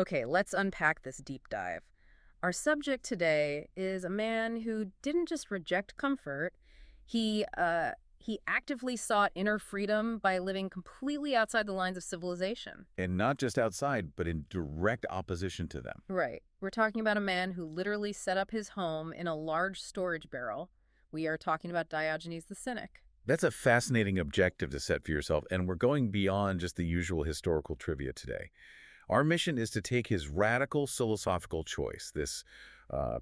Okay, let's unpack this deep dive. Our subject today is a man who didn't just reject comfort, he actively sought inner freedom by living completely outside the lines of civilization. And not just outside, but in direct opposition to them. Right. We're talking about a man who literally set up his home in a large storage barrel. We are talking about Diogenes the Cynic. That's a fascinating objective to set for yourself, and we're going beyond just the usual historical trivia today. Our mission is to take his radical philosophical choice, this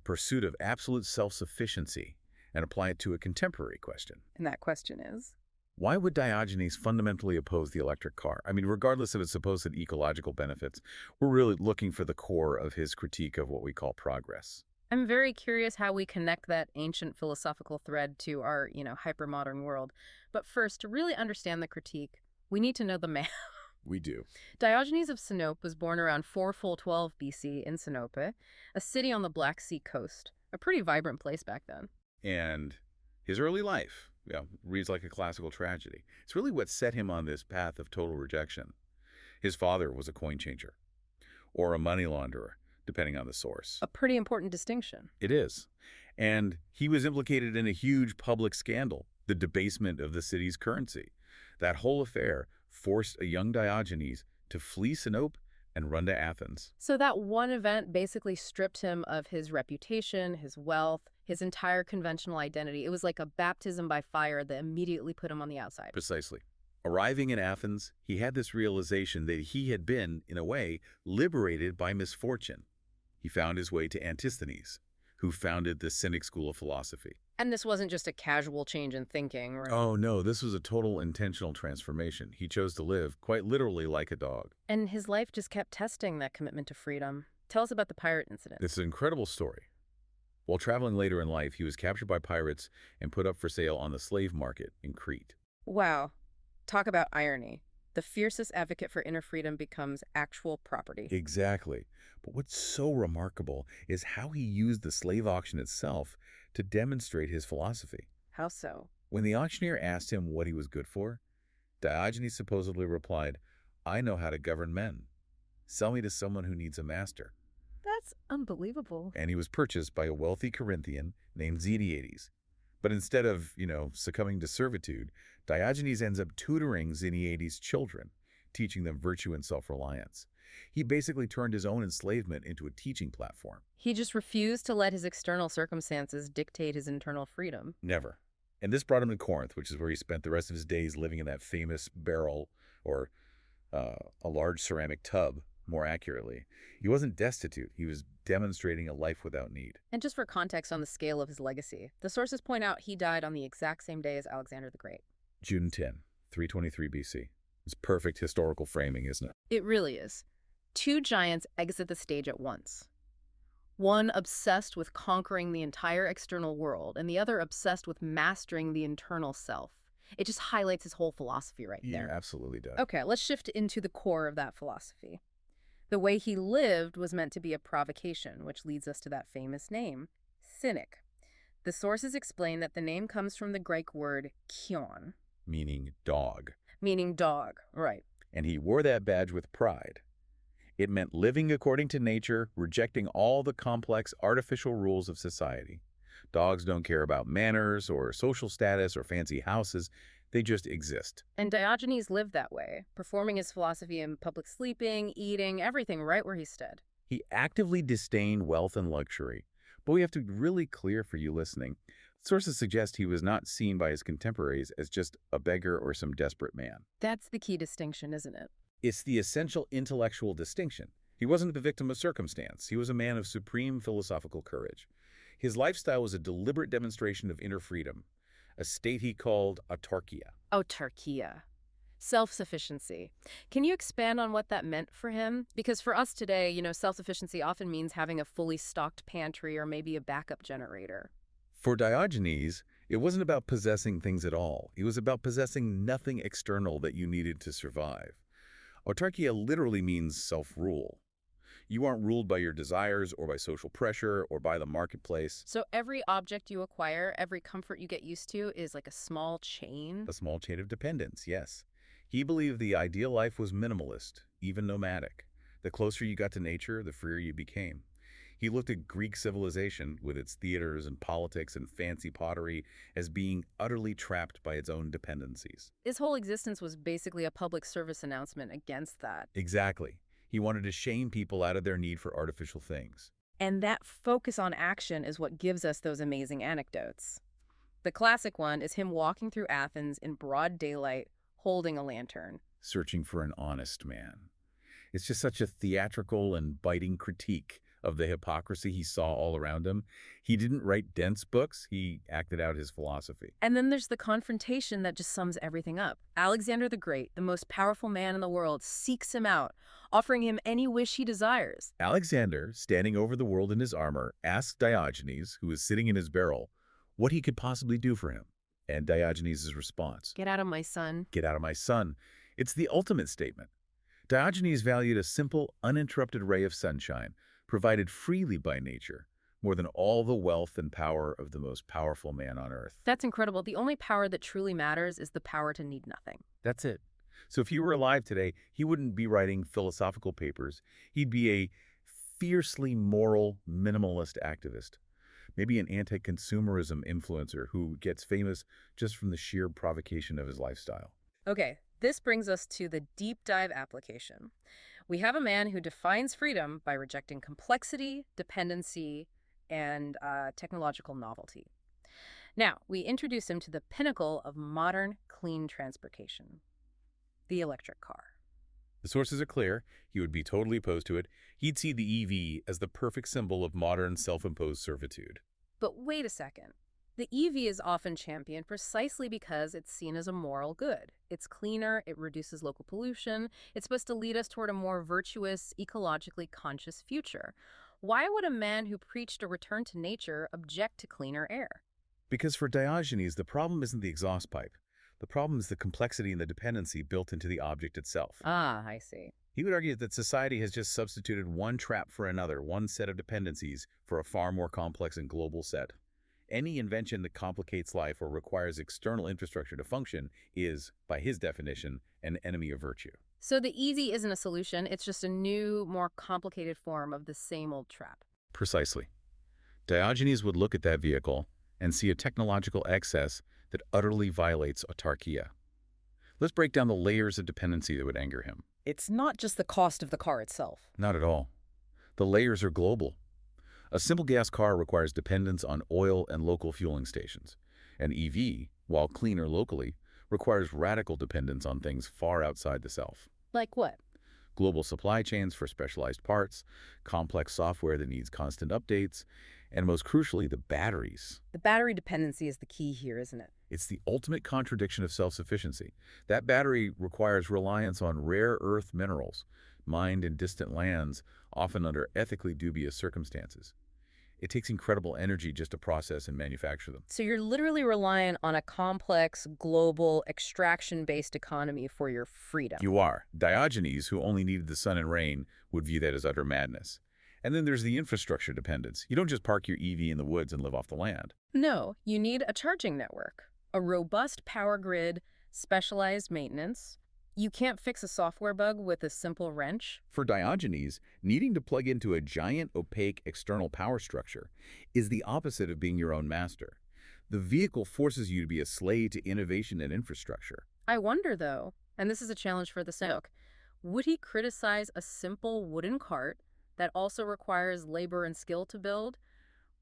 pursuit of absolute self-sufficiency, and apply it to a contemporary question. And that question is? Why would Diogenes fundamentally oppose the electric car? I mean, regardless of its supposed ecological benefits, we're really looking for the core of his critique of what we call progress. I'm very curious how we connect that ancient philosophical thread to our, hypermodern world. But first, to really understand the critique, we need to know the man. We do. Diogenes of Sinope was born around 412 BC in Sinope, a city on the Black Sea coast. A pretty vibrant place back then. And his early life, reads like a classical tragedy. It's really what set him on this path of total rejection. His father was a coin changer, or a money launderer, depending on the source. A pretty important distinction. It is. And he was implicated in a huge public scandal, the debasement of the city's currency. That whole affair forced a young Diogenes to flee Sinope and run to Athens. So that one event basically stripped him of his reputation, his wealth, his entire conventional identity. It was like a baptism by fire that immediately put him on the outside. Precisely. Arriving in Athens, he had this realization that he had been, in a way, liberated by misfortune. He found his way to Antisthenes, who founded the Cynic school of philosophy. And this wasn't just a casual change in thinking, right? Oh no, this was a total intentional transformation. He chose to live, quite literally, like a dog. And his life just kept testing that commitment to freedom. Tell us about the pirate incident. It's an incredible story. While traveling later in life, he was captured by pirates and put up for sale on the slave market in Crete. Wow. Talk about irony. The fiercest advocate for inner freedom becomes actual property. Exactly. But what's so remarkable is how he used the slave auction itself to demonstrate his philosophy. How so? When the auctioneer asked him what he was good for, Diogenes supposedly replied, "I know how to govern men. Sell me to someone who needs a master." That's unbelievable. And he was purchased by a wealthy Corinthian named Xeniades. But instead of, succumbing to servitude, Diogenes ends up tutoring Xeniades' children, teaching them virtue and self-reliance. He basically turned his own enslavement into a teaching platform. He just refused to let his external circumstances dictate his internal freedom. Never. And this brought him to Corinth, which is where he spent the rest of his days living in that famous barrel, or a large ceramic tub, more accurately. He wasn't destitute. He was demonstrating a life without need. And just for context on the scale of his legacy, the sources point out he died on the exact same day as Alexander the Great. June 10, 323 BC. It's perfect historical framing, isn't it? It really is. Two giants exit the stage at once. One obsessed with conquering the entire external world, and the other obsessed with mastering the internal self. It just highlights his whole philosophy right there. Yeah, absolutely does. Okay, let's shift into the core of that philosophy. The way he lived was meant to be a provocation, which leads us to that famous name, Cynic. The sources explain that the name comes from the Greek word kion. Meaning dog. Meaning dog, right. And he wore that badge with pride. It meant living according to nature, rejecting all the complex artificial rules of society. Dogs don't care about manners or social status or fancy houses. They just exist. And Diogenes lived that way, performing his philosophy in public sleeping, eating, everything right where he stood. He actively disdained wealth and luxury. But we have to be really clear for you listening. Sources suggest he was not seen by his contemporaries as just a beggar or some desperate man. That's the key distinction, isn't it? It's the essential intellectual distinction. He wasn't the victim of circumstance. He was a man of supreme philosophical courage. His lifestyle was a deliberate demonstration of inner freedom, a state he called autarkia. Autarkia. Self-sufficiency. Can you expand on what that meant for him? Because for us today, self-sufficiency often means having a fully stocked pantry or maybe a backup generator. For Diogenes, it wasn't about possessing things at all. It was about possessing nothing external that you needed to survive. Autarkia literally means self-rule. You aren't ruled by your desires or by social pressure or by the marketplace. So every object you acquire, every comfort you get used to is like a small chain? A small chain of dependence, yes. He believed the ideal life was minimalist, even nomadic. The closer you got to nature, the freer you became. He looked at Greek civilization, with its theaters and politics and fancy pottery, as being utterly trapped by its own dependencies. His whole existence was basically a public service announcement against that. Exactly. He wanted to shame people out of their need for artificial things. And that focus on action is what gives us those amazing anecdotes. The classic one is him walking through Athens in broad daylight, holding a lantern. Searching for an honest man. It's just such a theatrical and biting critique of the hypocrisy he saw all around him. He didn't write dense books, he acted out his philosophy. And then there's the confrontation that just sums everything up. Alexander the Great, the most powerful man in the world, seeks him out, offering him any wish he desires. Alexander, standing over the world in his armor, asked Diogenes, who was sitting in his barrel, what he could possibly do for him. And Diogenes' response, Get out of my son. "Get out of my son." It's the ultimate statement. Diogenes valued a simple, uninterrupted ray of sunshine, provided freely by nature, more than all the wealth and power of the most powerful man on earth. That's incredible. The only power that truly matters is the power to need nothing. That's it. So if he were alive today, he wouldn't be writing philosophical papers. He'd be a fiercely moral, minimalist activist. Maybe an anti-consumerism influencer who gets famous just from the sheer provocation of his lifestyle. Okay, this brings us to the deep dive application. We have a man who defines freedom by rejecting complexity, dependency, and technological novelty. Now, we introduce him to the pinnacle of modern clean transportation, the electric car. The sources are clear. He would be totally opposed to it. He'd see the EV as the perfect symbol of modern self-imposed servitude. But wait a second. The EV is often championed precisely because it's seen as a moral good. It's cleaner, it reduces local pollution, it's supposed to lead us toward a more virtuous, ecologically conscious future. Why would a man who preached a return to nature object to cleaner air? Because for Diogenes, the problem isn't the exhaust pipe. The problem is the complexity and the dependency built into the object itself. Ah, I see. He would argue that society has just substituted one trap for another, one set of dependencies for a far more complex and global set. Any invention that complicates life or requires external infrastructure to function is, by his definition, an enemy of virtue. So the easy isn't a solution, it's just a new, more complicated form of the same old trap. Precisely. Diogenes would look at that vehicle and see a technological excess that utterly violates autarkia. Let's break down the layers of dependency that would anger him. It's not just the cost of the car itself. Not at all. The layers are global. A simple gas car requires dependence on oil and local fueling stations. An EV, while cleaner locally, requires radical dependence on things far outside the self. Like what? Global supply chains for specialized parts, complex software that needs constant updates, and most crucially, the batteries. The battery dependency is the key here, isn't it? It's the ultimate contradiction of self-sufficiency. That battery requires reliance on rare earth minerals, mined in distant lands, often under ethically dubious circumstances. It takes incredible energy just to process and manufacture them. So you're literally relying on a complex, global, extraction-based economy for your freedom. You are. Diogenes, who only needed the sun and rain, would view that as utter madness. And then there's the infrastructure dependence. You don't just park your EV in the woods and live off the land. No, you need a charging network, a robust power grid, specialized maintenance. You can't fix a software bug with a simple wrench. For Diogenes, needing to plug into a giant, opaque external power structure is the opposite of being your own master. The vehicle forces you to be a slave to innovation and infrastructure. I wonder, though, and this is a challenge for the Cynic, would he criticize a simple wooden cart that also requires labor and skill to build?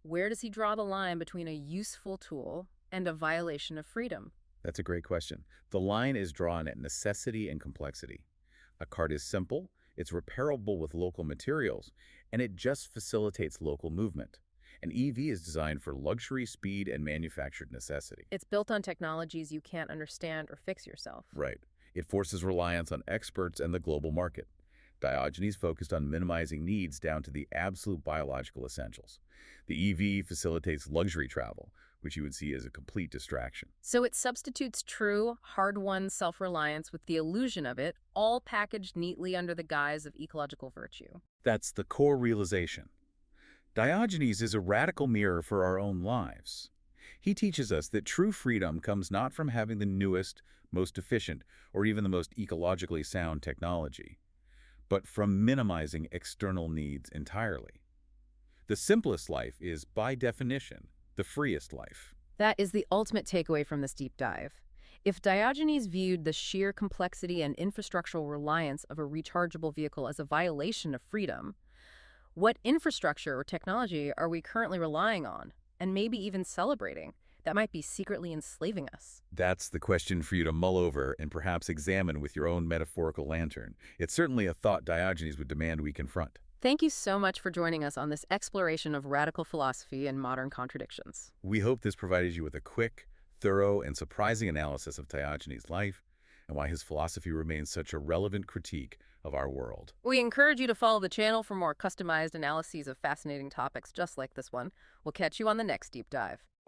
Where does he draw the line between a useful tool and a violation of freedom? That's a great question. The line is drawn at necessity and complexity. A cart is simple, it's repairable with local materials, and it just facilitates local movement. An EV is designed for luxury, speed, and manufactured necessity. It's built on technologies you can't understand or fix yourself. Right. It forces reliance on experts and the global market. Diogenes focused on minimizing needs down to the absolute biological essentials. The EV facilitates luxury travel, which you would see as a complete distraction. So it substitutes true, hard-won self-reliance with the illusion of it, all packaged neatly under the guise of ecological virtue. That's the core realization. Diogenes is a radical mirror for our own lives. He teaches us that true freedom comes not from having the newest, most efficient, or even the most ecologically sound technology, but from minimizing external needs entirely. The simplest life is, by definition, the freest life. That is the ultimate takeaway from this deep dive. If Diogenes viewed the sheer complexity and infrastructural reliance of a rechargeable vehicle as a violation of freedom, what infrastructure or technology are we currently relying on, and maybe even celebrating, that might be secretly enslaving us? That's the question for you to mull over and perhaps examine with your own metaphorical lantern. It's certainly a thought Diogenes would demand we confront. Thank you so much for joining us on this exploration of radical philosophy and modern contradictions. We hope this provided you with a quick, thorough, and surprising analysis of Diogenes' life and why his philosophy remains such a relevant critique of our world. We encourage you to follow the channel for more customized analyses of fascinating topics just like this one. We'll catch you on the next deep dive.